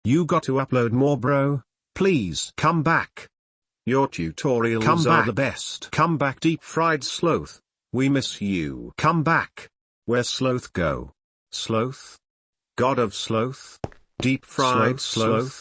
You got to upload more, bro. Please come back. Your tutorials are the best. Come back, deep fried sloth. We miss you. Come back. Where sloth go? Sloth? God of sloth? Deep fried sloth.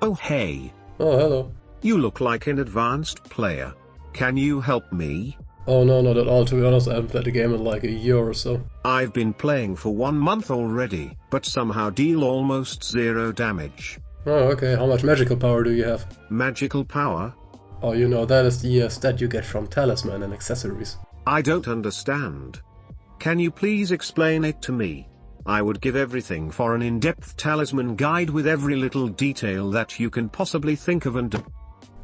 Oh hey. Oh, hello. You look like an advanced player. Can you help me? Oh no, not at all. To be honest, I haven't played the game in like a year or so. I've been playing for 1 month already, but somehow deal almost 0 damage. Oh, okay. How much magical power do you have? Magical power? Oh, you know, that is the stat you get from Talisman and accessories. I don't understand. Can you please explain it to me? I would give everything for an in-depth talisman guide with every little detail that you can possibly think of and...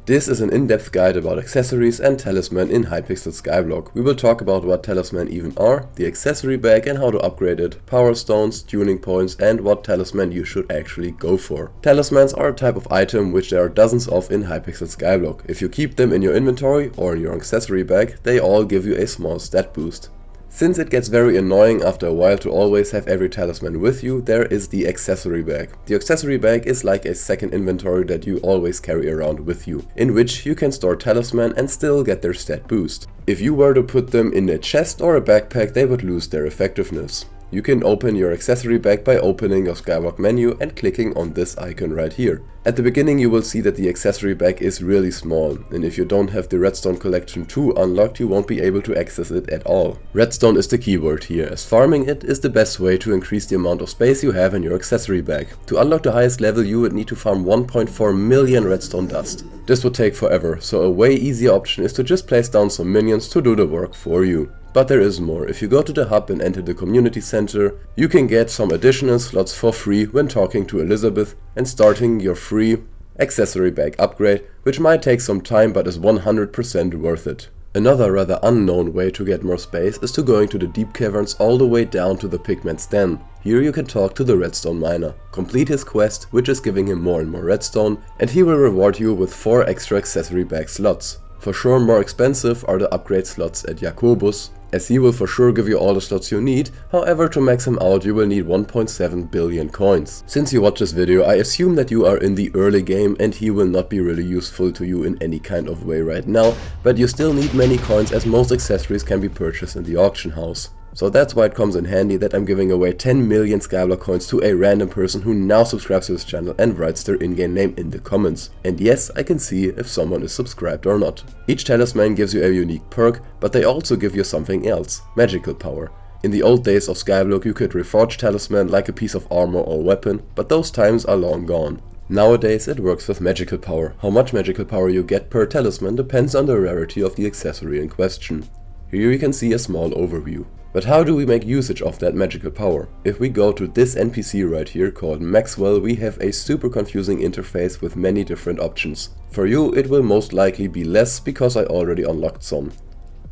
This is an in-depth guide about accessories and talisman in Hypixel SkyBlock. We will talk about what talisman even are, the accessory bag and how to upgrade it, power stones, tuning points and what talisman you should actually go for. Talismans are a type of item which there are dozens of in Hypixel SkyBlock. If you keep them in your inventory or in your accessory bag, they all give you a small stat boost. Since it gets very annoying after a while to always have every talisman with you, there is the accessory bag. The accessory bag is like a second inventory that you always carry around with you, in which you can store talisman and still get their stat boost. If you were to put them in a chest or a backpack, they would lose their effectiveness. You can open your accessory bag by opening your SkyBlock menu and clicking on this icon right here. At the beginning you will see that the accessory bag is really small, and if you don't have the Redstone Collection 2 unlocked, you won't be able to access it at all. Redstone is the keyword here, as farming it is the best way to increase the amount of space you have in your accessory bag. To unlock the highest level you would need to farm 1.4 million redstone dust. This would take forever, so a way easier option is to just place down some minions to do the work for you. But there is more. If you go to the hub and enter the community center, you can get some additional slots for free when talking to Elizabeth and starting your free accessory bag upgrade, which might take some time but is 100% worth it. Another rather unknown way to get more space is to going to the deep caverns all the way down to the pigment's den. Here you can talk to the redstone miner, complete his quest, which is giving him more and more redstone, and he will reward you with 4 extra accessory bag slots. For sure more expensive are the upgrade slots at Jacobus, as he will for sure give you all the slots you need. However, to max him out you will need 1.7 billion coins. Since you watch this video, I assume that you are in the early game and he will not be really useful to you in any kind of way right now, but you still need many coins as most accessories can be purchased in the auction house. So that's why it comes in handy that I'm giving away 10 million SkyBlock coins to a random person who now subscribes to this channel and writes their in-game name in the comments. And yes, I can see if someone is subscribed or not. Each talisman gives you a unique perk, but they also give you something else, magical power. In the old days of SkyBlock you could reforge talisman like a piece of armor or weapon, but those times are long gone. Nowadays it works with magical power. How much magical power you get per talisman depends on the rarity of the accessory in question. Here you can see a small overview. But how do we make usage of that magical power? If we go to this NPC right here called Maxwell, we have a super confusing interface with many different options. For you it will most likely be less because I already unlocked some.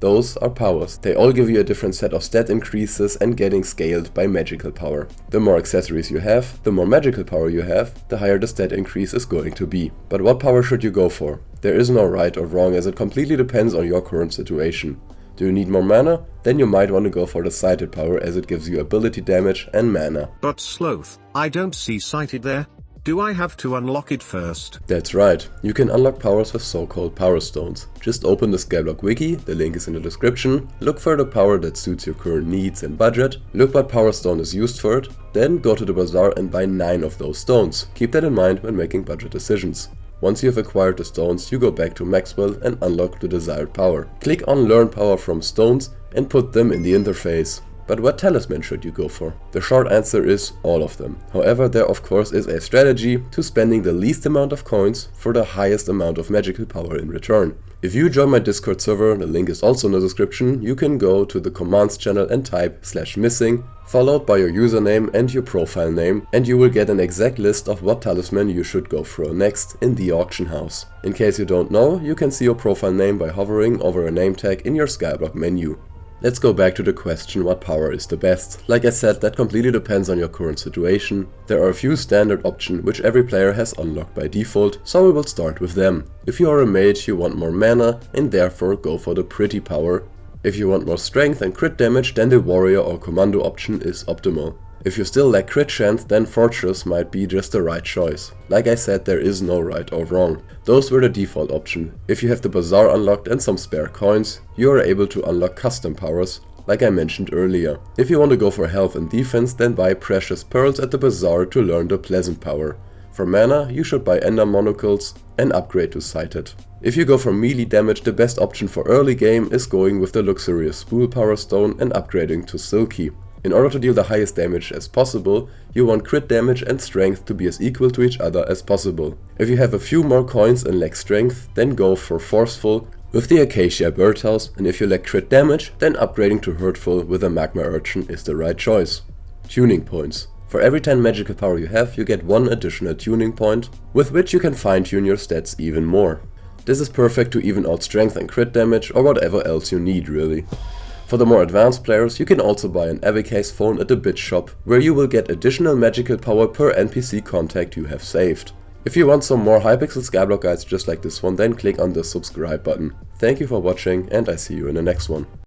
Those are powers. They all give you a different set of stat increases and getting scaled by magical power. The more accessories you have, the more magical power you have, the higher the stat increase is going to be. But what power should you go for? There is no right or wrong, as it completely depends on your current situation. Do you need more mana? Then you might want to go for the sighted power, as it gives you ability damage and mana. But Sloth, I don't see sighted there. Do I have to unlock it first? That's right. You can unlock powers with so-called power stones. Just open the SkyBlock wiki, the link is in the description, look for the power that suits your current needs and budget, look what power stone is used for it, then go to the bazaar and buy 9 of those stones. Keep that in mind when making budget decisions. Once you have acquired the stones, you go back to Maxwell and unlock the desired power. Click on Learn Power from Stones and put them in the interface. But what talisman should you go for? The short answer is all of them. However, there of course is a strategy to spending the least amount of coins for the highest amount of magical power in return. If you join my Discord server, the link is also in the description, you can go to the commands channel and type /missing, followed by your username and your profile name, and you will get an exact list of what talisman you should go for next in the auction house. In case you don't know, you can see your profile name by hovering over a name tag in your SkyBlock menu. Let's go back to the question what power is the best. Like I said, that completely depends on your current situation. There are a few standard options which every player has unlocked by default, so we will start with them. If you are a mage, you want more mana and therefore go for the pretty power. If you want more strength and crit damage, then the warrior or commando option is optimal. If you still lack crit chance, then fortress might be just the right choice. Like I said, there is no right or wrong. Those were the default option. If you have the bazaar unlocked and some spare coins, you are able to unlock custom powers, like I mentioned earlier. If you want to go for health and defense, then buy precious pearls at the bazaar to learn the pleasant power. For mana, you should buy ender monocles and upgrade to sighted. If you go for melee damage, the best option for early game is going with the luxurious spool power stone and upgrading to silky. In order to deal the highest damage as possible, you want crit damage and strength to be as equal to each other as possible. If you have a few more coins and lack strength, then go for forceful with the acacia birdhouse, and if you lack crit damage, then upgrading to hurtful with a magma urchin is the right choice. Tuning points. For every 10 magical power you have, you get 1 additional tuning point, with which you can fine tune your stats even more. This is perfect to even out strength and crit damage or whatever else you need really. For the more advanced players, you can also buy an Hypixel phone at the bit shop, where you will get additional magical power per NPC contact you have saved. If you want some more Hypixel SkyBlock guides just like this one, then click on the subscribe button. Thank you for watching and I see you in the next one.